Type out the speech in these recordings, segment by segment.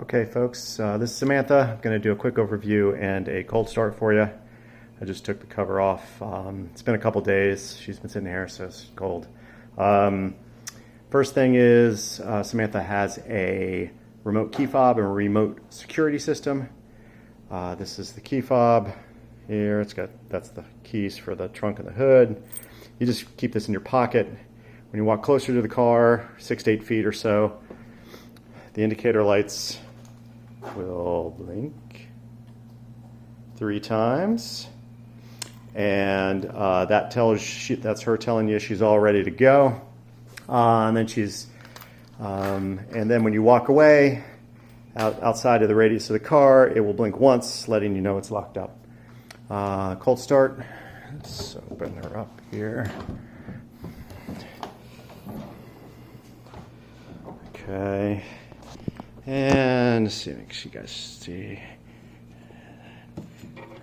Okay folks, this is Samantha. I'm going to do a quick overview and a cold start for you. I just took the cover off. It's been a couple days. She's been sitting here, so it's cold. First thing is Samantha has a remote key fob and a remote security system. This is the key fob here. That's the keys for the trunk and the hood. You just keep this in your pocket. When you walk closer to the car, 6 to 8 feet or so, the indicator lights will blink 3 times, and that's her telling you she's all ready to go. And then when you walk away outside of the radius of the car, it will blink once, letting you know it's locked up. Cold start. Let's open her up here. Okay. And let's see, make sure you guys see.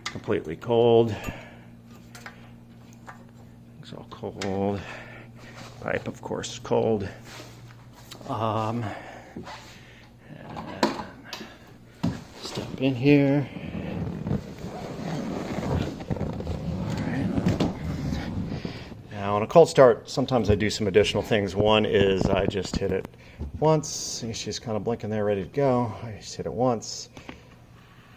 Completely cold. It's all cold. Pipe, of course, is cold. And step in here. Now on a cold start, sometimes I do some additional things. One is I just hit it once. She's kind of blinking there, ready to go. I just hit it once,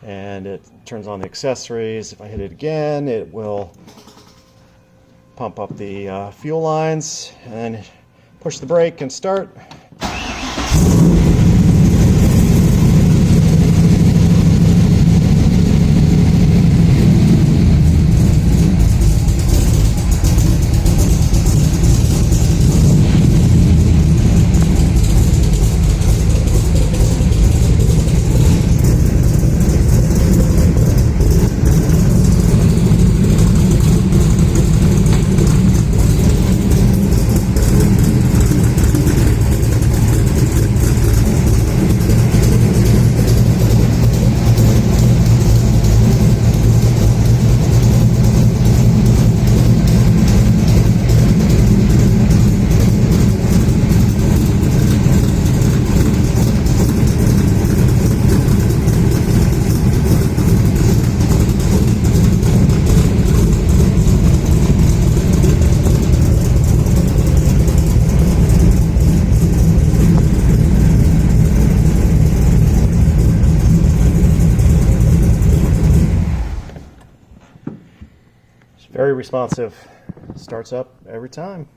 and it turns on the accessories. If I hit it again, it will pump up the fuel lines, and then push the brake and start. Very responsive, starts up every time.